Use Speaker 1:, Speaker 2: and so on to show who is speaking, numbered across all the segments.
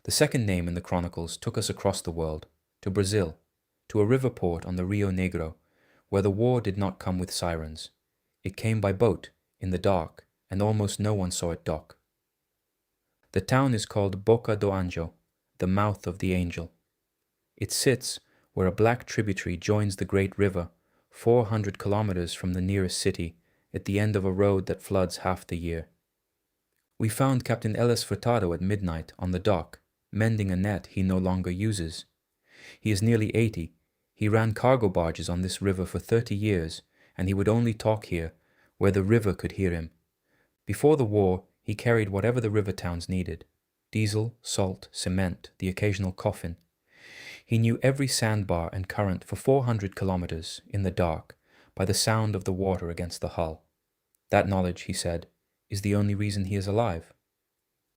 Speaker 1: The second name in the Chronicles took us across the world, to Brazil, to a river port on the Rio Negro, where the war did not come with sirens. It came by boat, in the dark, and almost no one saw it dock. The town is called Boca do Anjo, the mouth of the angel. It sits where a black tributary joins the great river, 400 kilometers from the nearest city, at the end of a road that floods half the year. We found Captain Elias Furtado at midnight on the dock, mending a net he no longer uses. He is nearly 80. He ran cargo barges on this river for 30 years, and he would only talk here, where the river could hear him. Before the war, he carried whatever the river towns needed: diesel, salt, cement, the occasional coffin. He knew every sandbar and current for 400 kilometers, in the dark, by the sound of the water against the hull. That knowledge, he said, is the only reason he is alive.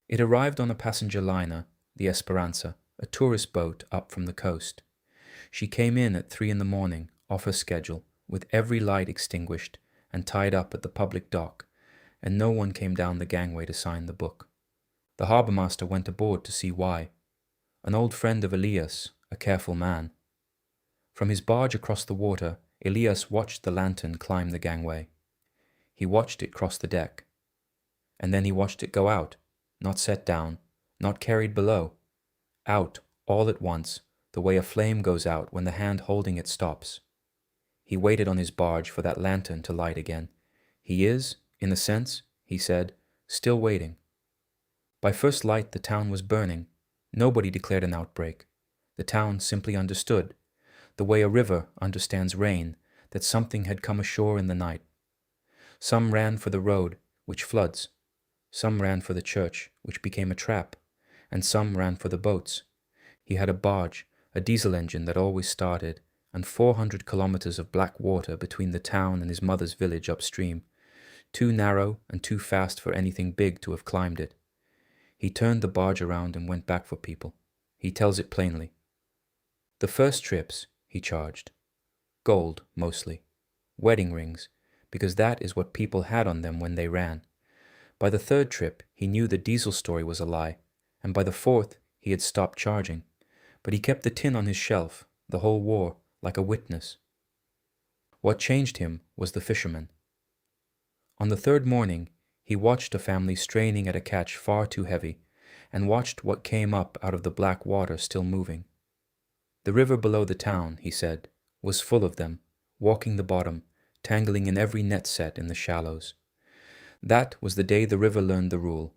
Speaker 1: It arrived on a passenger liner, the Esperança, a tourist boat up from the coast. She came in at 3 a.m, off her schedule, with every light extinguished and tied up at the public dock, and no one came down the gangway to sign the book. The harbormaster went aboard to see why. An old friend of Elias, a careful man. From his barge across the water, Elias watched the lantern climb the gangway. He watched it cross the deck. And then he watched it go out, not set down, not carried below. Out, all at once, the way a flame goes out when the hand holding it stops. He waited on his barge for that lantern to light again. He is, in a sense, he said, still waiting. By first light the town was burning. Nobody declared an outbreak. The town simply understood, the way a river understands rain, that something had come ashore in the night. Some ran for the road, which floods. Some ran for the church, which became a trap, and some ran for the boats. He had a barge, a diesel engine that always started, and 400 kilometers of black water between the town and his mother's village upstream, too narrow and too fast for anything big to have climbed it. He turned the barge around and went back for people. He tells it plainly. The first trips, he charged. Gold, mostly. Wedding rings, because that is what people had on them when they ran. By the third trip, he knew the diesel story was a lie, and by the fourth, he had stopped charging. But he kept the tin on his shelf, the whole war, like a witness. What changed him was the fisherman. On the third morning, he watched a family straining at a catch far too heavy, and watched what came up out of the black water still moving. The river below the town, he said, was full of them, walking the bottom, tangling in every net set in the shallows. That was the day the river learned the rule.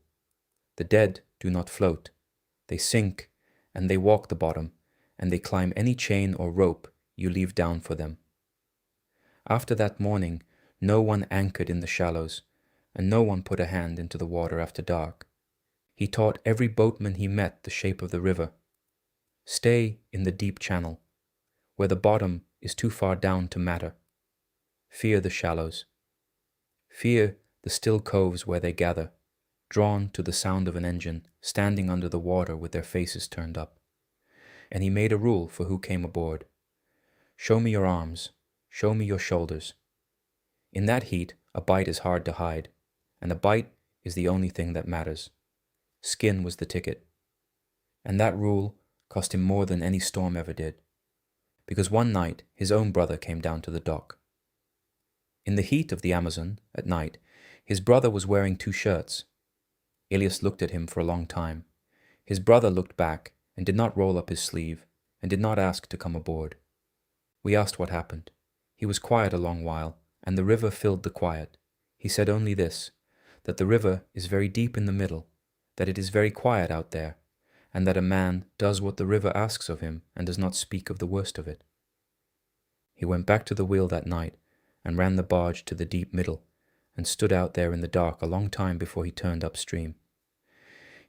Speaker 1: The dead do not float. They sink, and they walk the bottom, and they climb any chain or rope you leave down for them. After that morning, no one anchored in the shallows, and no one put a hand into the water after dark. He taught every boatman he met the shape of the river. Stay in the deep channel, where the bottom is too far down to matter. Fear the shallows. Fear the still coves where they gather, drawn to the sound of an engine, standing under the water with their faces turned up. And he made a rule for who came aboard. Show me your arms, show me your shoulders. In that heat, a bite is hard to hide, and a bite is the only thing that matters. Skin was the ticket. And that rule cost him more than any storm ever did, because one night his own brother came down to the dock. In the heat of the Amazon, at night, his brother was wearing 2 shirts. Elias looked at him for a long time. His brother looked back and did not roll up his sleeve, and did not ask to come aboard. We asked what happened. He was quiet a long while, and the river filled the quiet. He said only this, that the river is very deep in the middle, that it is very quiet out there, and that a man does what the river asks of him and does not speak of the worst of it. He went back to the wheel that night and ran the barge to the deep middle, and stood out there in the dark a long time before he turned upstream.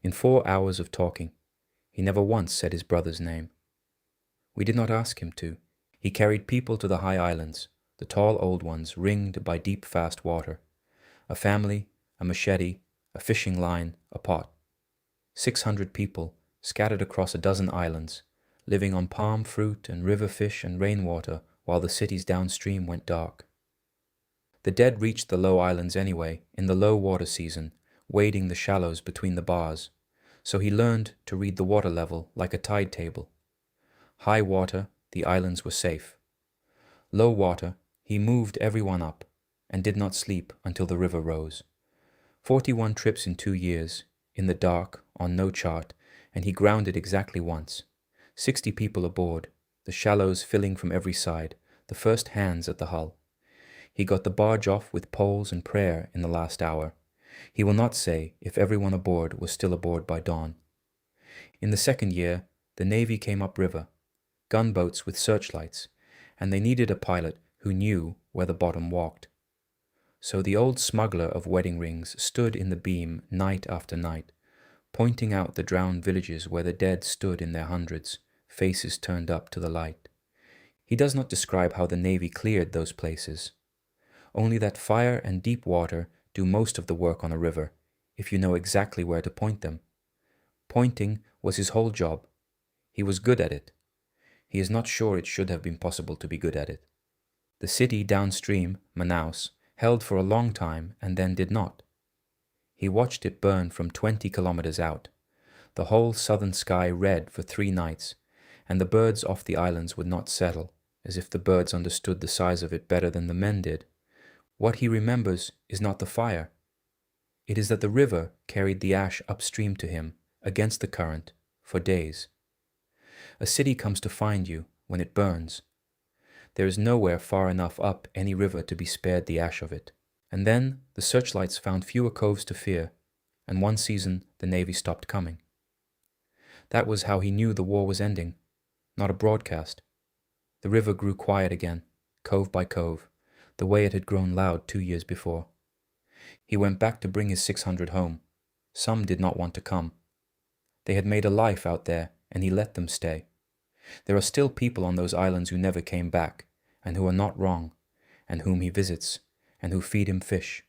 Speaker 1: In 4 hours of talking, he never once said his brother's name. We did not ask him to. He carried people to the high islands, the tall old ones ringed by deep fast water. A family, a machete, a fishing line, a pot. 600 people scattered across a dozen islands, living on palm fruit and river fish and rainwater while the cities downstream went dark. The dead reached the low islands anyway, in the low water season, wading the shallows between the bars. So he learned to read the water level like a tide table. High water, the islands were safe. Low water, he moved everyone up and did not sleep until the river rose. 41 trips in 2 years, in the dark, on no chart, and he grounded exactly once. 60 people aboard, the shallows filling from every side, the first hands at the hull. He got the barge off with poles and prayer in the last hour. He will not say if everyone aboard was still aboard by dawn. In the second year, the Navy came upriver, gunboats with searchlights, and they needed a pilot who knew where the bottom walked. So the old smuggler of wedding rings stood in the beam night after night, pointing out the drowned villages where the dead stood in their hundreds, faces turned up to the light. He does not describe how the Navy cleared those places. Only that fire and deep water do most of the work on a river, if you know exactly where to point them. Pointing was his whole job. He was good at it. He is not sure it should have been possible to be good at it. The city downstream, Manaus, held for a long time and then did not. He watched it burn from 20 kilometers out, the whole southern sky red for 3 nights, and the birds off the islands would not settle, as if the birds understood the size of it better than the men did. What he remembers is not the fire. It is that the river carried the ash upstream to him, against the current, for days. A city comes to find you when it burns. There is nowhere far enough up any river to be spared the ash of it. And then the searchlights found fewer coves to fear, and one season the Navy stopped coming. That was how he knew the war was ending, not a broadcast. The river grew quiet again, cove by cove, the way it had grown loud 2 years before. He went back to bring his 600 home. Some did not want to come. They had made a life out there, and he let them stay. There are still people on those islands who never came back, and who are not wrong, and whom he visits, and who feed him fish.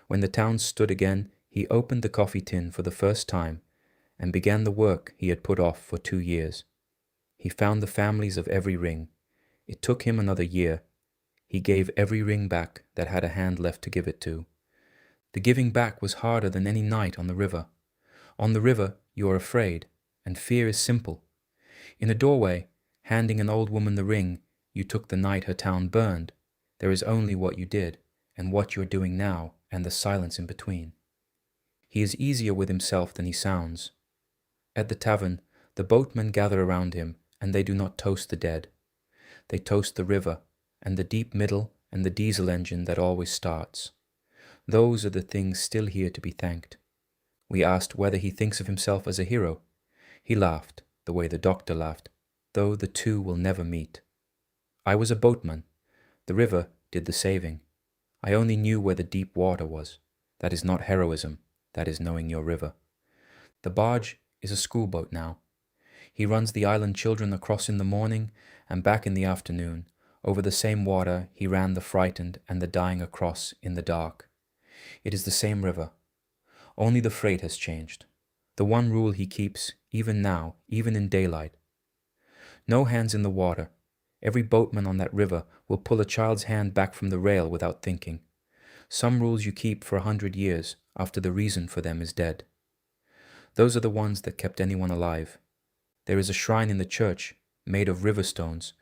Speaker 1: When the town stood again, he opened the coffee tin for the first time, and began the work he had put off for 2 years. He found the families of every ring. It took him another year. He gave every ring back that had a hand left to give it to. The giving back was harder than any night on the river. On the river, you are afraid, and fear is simple. In a doorway, handing an old woman the ring, you took the night her town burned. There is only what you did, and what you are doing now, and the silence in between. He is easier with himself than he sounds. At the tavern, the boatmen gather around him, and they do not toast the dead. They toast the river, and the deep middle, and the diesel engine that always starts. Those are the things still here to be thanked. We asked whether he thinks of himself as a hero. He laughed, the way the doctor laughed, though the two will never meet. I was a boatman. The river did the saving. I only knew where the deep water was. That is not heroism. That is knowing your river. The barge is a schoolboat now. He runs the island children across in the morning and back in the afternoon. Over the same water he ran the frightened and the dying across in the dark. It is the same river. Only the freight has changed. The one rule he keeps, even now, even in daylight. No hands in the water. Every boatman on that river will pull a child's hand back from the rail without thinking. Some rules you keep for 100 years after the reason for them is dead. Those are the ones that kept anyone alive. There is a shrine in the church, made of river stones,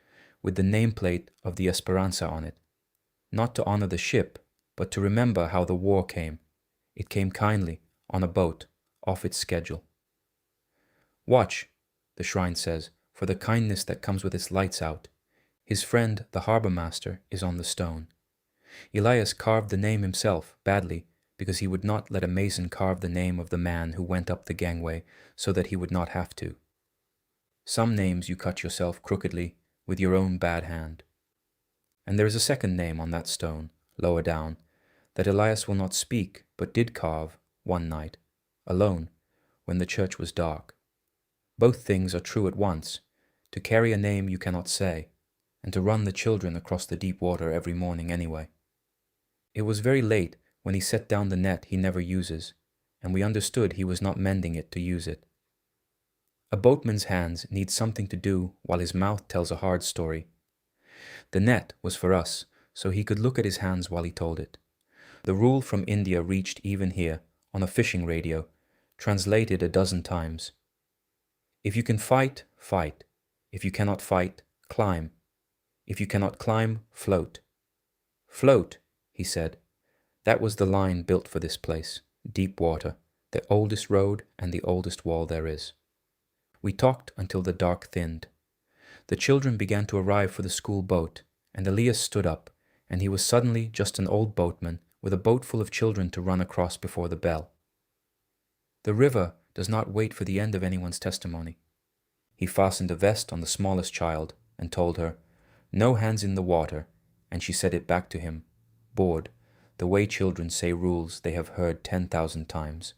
Speaker 1: with the nameplate of the Esperança on it. Not to honor the ship, but to remember how the war came. It came kindly, on a boat, off its schedule. Watch, the shrine says, for the kindness that comes with its lights out. His friend, the harbormaster, is on the stone. Elias carved the name himself, badly, because he would not let a mason carve the name of the man who went up the gangway so that he would not have to. Some names you cut yourself crookedly with your own bad hand. And there is a second name on that stone, lower down, that Elias will not speak, but did carve, one night, alone, when the church was dark. Both things are true at once, to carry a name you cannot say, and to run the children across the deep water every morning anyway. It was very late when he set down the net he never uses, and we understood he was not mending it to use it. A boatman's hands need something to do while his mouth tells a hard story. The net was for us, so he could look at his hands while he told it. The rule from India reached even here, on a fishing radio, translated a dozen times. If you can fight, fight. If you cannot fight, climb. If you cannot climb, float. Float, he said. That was the line built for this place, deep water, the oldest road and the oldest wall there is. We talked until the dark thinned. The children began to arrive for the school boat, and Elias stood up, and he was suddenly just an old boatman with a boat full of children to run across before the bell. The river does not wait for the end of anyone's testimony. He fastened a vest on the smallest child and told her, "No hands in the water," and she said it back to him, bored, the way children say rules they have heard 10,000 times.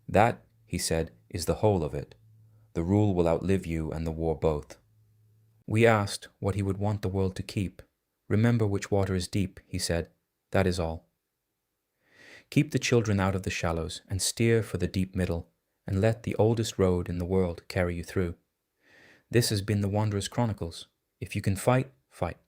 Speaker 1: "That," he said, "is the whole of it. The rule will outlive you and the war both." We asked what he would want the world to keep. "Remember which water is deep," he said. "That is all. Keep the children out of the shallows and steer for the deep middle, and let the oldest road in the world carry you through. This has been the Wanderer's Chronicles. If you can fight, fight."